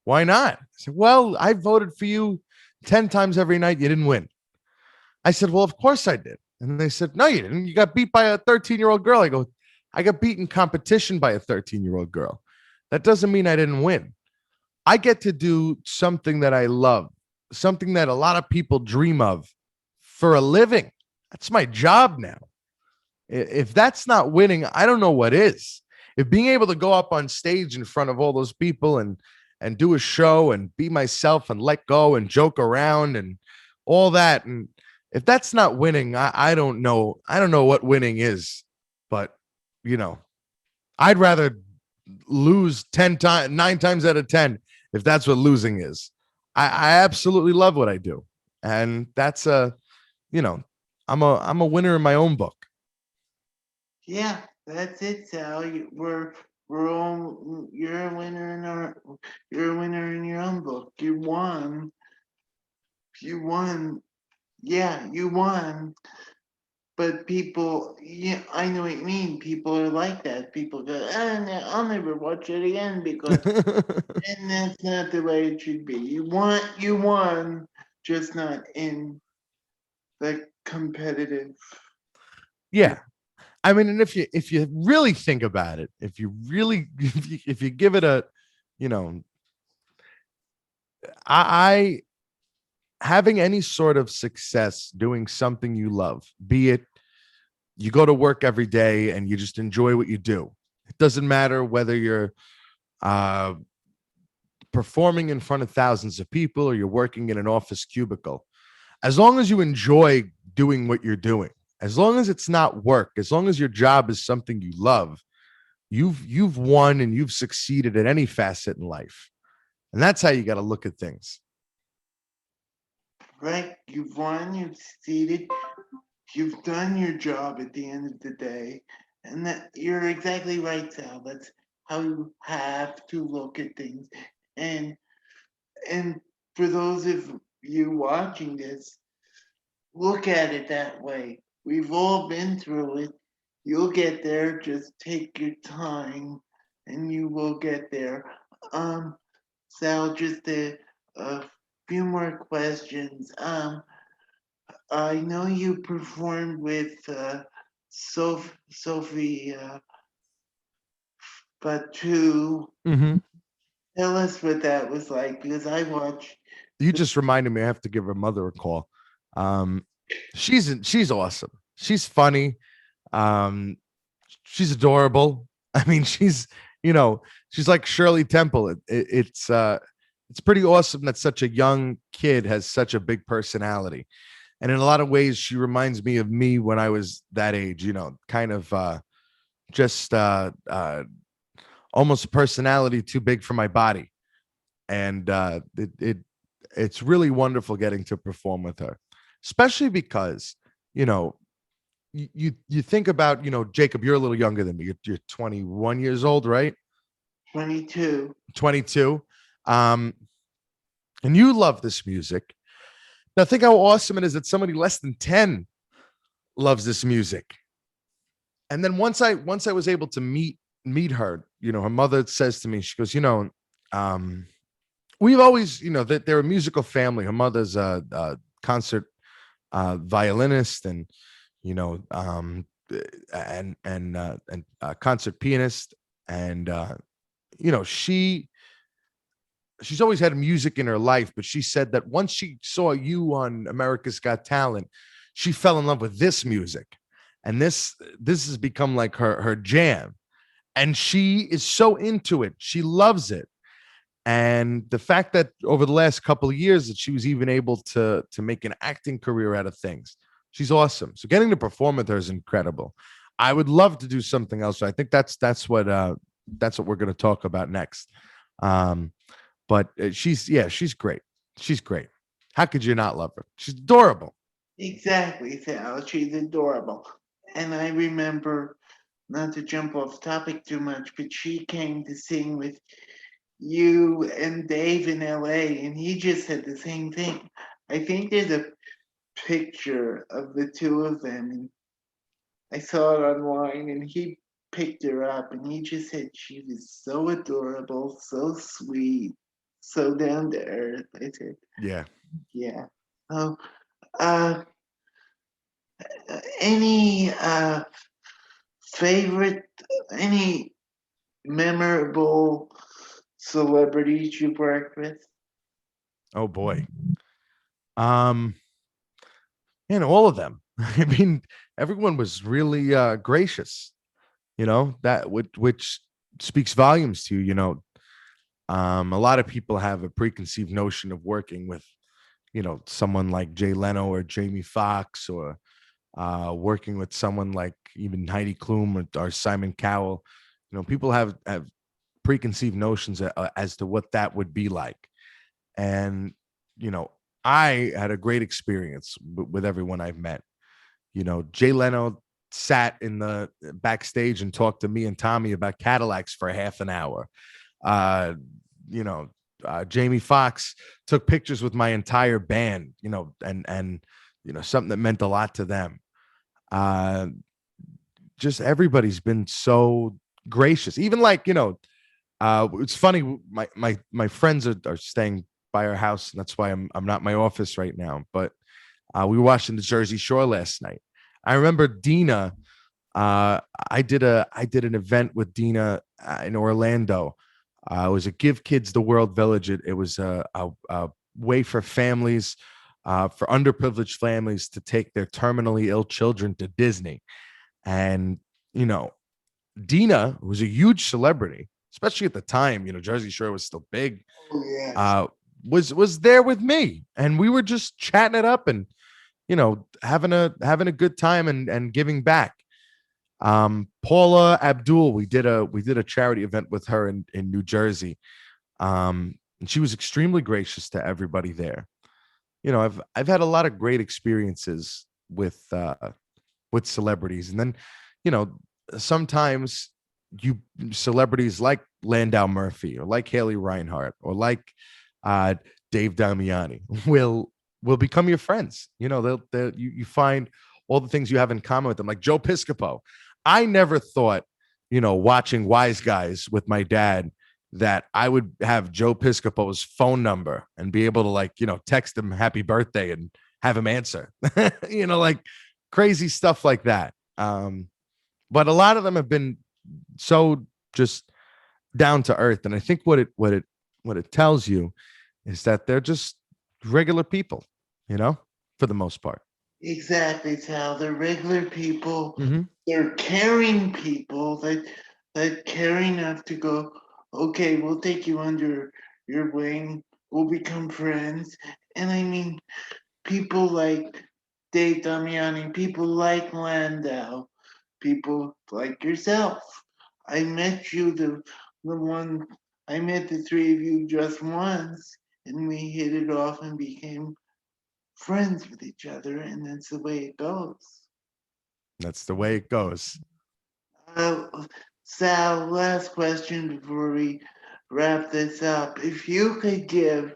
Why not?" I said, "Well, I voted for you 10 times every night. You didn't win." I said, "Well, of course I did." And they said, "No, you didn't. You got beat by a 13-year-old girl." I go, "I got beat in competition by a 13-year-old girl. That doesn't mean I didn't win. I get to do something that I love, something that a lot of people dream of for a living. That's my job now. If that's not winning, I don't know what is." If being able to go up on stage in front of all those people and do a show and be myself and let go and joke around and all that, and if that's not winning, I don't know. I don't know what winning is. But I'd rather lose 9 times out of 10 if that's what losing is. I absolutely love what I do, and that's I'm a winner in my own book. Yeah, that's it, Sal. We're all you're a winner you're a winner in your own book. You won. You won. Yeah, you won. But people, yeah, I know what you mean. People are like that. People go, no, I'll never watch it again because, and that's not the way it should be. You won, just not in the competitive. Yeah. I mean, and if you really think about it, if you give it a, I having any sort of success doing something you love, be it you go to work every day and you just enjoy what you do. It doesn't matter whether you're uh, performing in front of thousands of people or you're working in an office cubicle. As long as you enjoy doing what you're doing, as long as it's not work, as long as your job is something you love, you've won and you've succeeded at any facet in life. And that's how you got to look at things. Right? You've won, you've succeeded, you've done your job at the end of the day. And that you're exactly right, Sal. That's how you have to look at things. And and for those of you watching this, look at it that way. We've all been through it. You'll get there. Just take your time, and you will get there. Um, Sal, just a few more questions. I know you performed with Sophie Batu. Mm-hmm. Tell us what that was like, because I watched. You just reminded me I have to give her mother a call. Um, she's awesome. She's funny. Um, she's adorable. I mean, she's like Shirley Temple. It's pretty awesome that such a young kid has such a big personality. And in a lot of ways, she reminds me of me when I was that age, kind of just almost a personality too big for my body. And it's really wonderful getting to perform with her, especially because, you know, you think about, Jacob, you're a little younger than me. You're 21 years old, right? 22. 22. And you love this music. Now think how awesome it is that somebody less than 10 loves this music. And then once I was able to meet her, her mother says to me, she goes, we've always, that they're a musical family. Her mother's a concert violinist and, and concert pianist. And, she's always had music in her life, but she said that once she saw you on America's Got Talent, she fell in love with this music. And this has become like her jam. And she is so into it. She loves it. And the fact that over the last couple of years that she was even able to make an acting career out of things, she's awesome. So getting to perform with her is incredible. I would love to do something else. So I think that's what we're going to talk about next. But she's great. She's great. How could you not love her? She's adorable. Exactly, Sal. She's adorable. And I remember, not to jump off topic too much, but she came to sing with you and Dave in LA, and he just said the same thing. I think there's a picture of the two of them, and I saw it online, and he picked her up, and he just said she was so adorable, so sweet, so down to earth. I said, Yeah. yeah. So, uh, any favorite, any memorable celebrities you've worked with? Oh boy. Um, all of them. I mean, everyone was really gracious, that which speaks volumes to you, a lot of people have a preconceived notion of working with, someone like Jay Leno or Jamie Foxx or working with someone like even Heidi Klum or Simon Cowell. People have preconceived notions as to what that would be like. And, I had a great experience with everyone I've met. Jay Leno sat in the backstage and talked to me and Tommy about Cadillacs for half an hour. Jamie Foxx took pictures with my entire band, and something that meant a lot to them. Just everybody's been so gracious. Even like, it's funny. My friends are staying by our house, and that's why I'm not in my office right now. But we were watching the Jersey Shore last night. I remember Dina. I did an event with Dina in Orlando It was a Give Kids the World Village. It was a way for families, for underprivileged families, to take their terminally ill children to Disney. And, you know, Dina, who was a huge celebrity, especially at the time, Jersey Shore was still big, Oh, yes. uh, was there with me, and we were just chatting it up and having a good time and giving back. Paula Abdul, we did a charity event with her in New Jersey, and she was extremely gracious to everybody there. I've had a lot of great experiences with celebrities, and then you know sometimes you celebrities like Landau Murphy or like Haley Reinhart or like uh, Dave Damiani will become your friends. You find all the things you have in common with them, like Joe Piscopo. I never thought, watching Wise Guys with my dad, that I would have Joe Piscopo's phone number and be able to text him happy birthday and have him answer, like crazy stuff like that. But a lot of them have been so just down to earth. And I think what it tells you is that they're just regular people, for the most part. Exactly, Sal. They're regular people. Mm-hmm. They're caring people that care enough to go, okay, we'll take you under your wing. We'll become friends. And I mean, people like Dave Damiani, people like Landau, people like yourself. I met you, the one, I met the three of you just once, and we hit it off and became friends with each other, and that's the way it goes. That's the way it goes. Uh, Sal, last question before we wrap this up. If you could give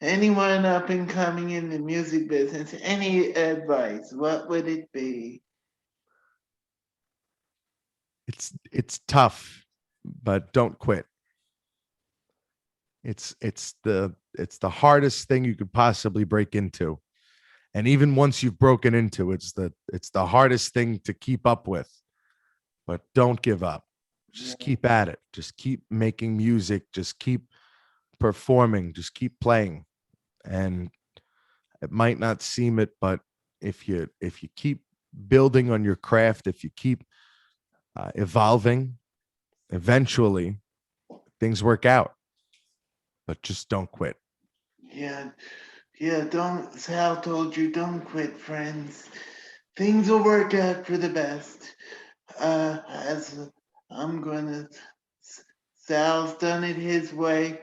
anyone up and coming in the music business any advice, what would it be? It's tough, but don't quit. It's the hardest thing you could possibly break into. And even once you've broken into, it's the hardest thing to keep up with. But don't give up. Just keep at it. Just keep making music. Just keep performing. Just keep playing. And it might not seem it, but if you keep building on your craft, if you keep evolving, eventually things work out. But just don't quit. Yeah, yeah, don't, Sal told you, don't quit, friends. Things will work out for the best. As I'm gonna, Sal's done it his way,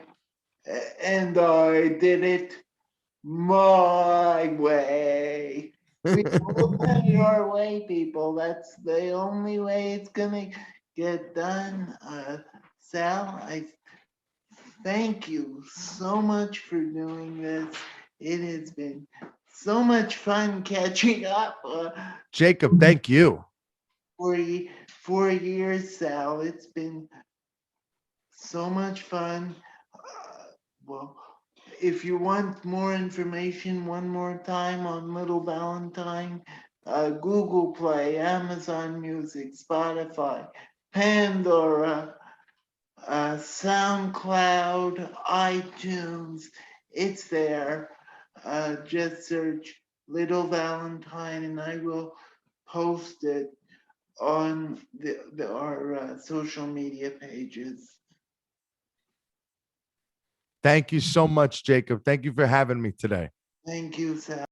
and I did it my way. We all done it our way, people. That's the only way it's gonna get done. Sal, I thank you so much for doing this. It has been so much fun catching up. Jacob, thank you. 4 years, Sal. It's been so much fun. Well, if you want more information, one more time on Little Valentine, Google Play, Amazon Music, Spotify, Pandora, SoundCloud, iTunes. It's there. Just search Little Valentine, and I will post it on our social media pages. Thank you so much, Jacob. Thank you for having me today. Thank you, Sal.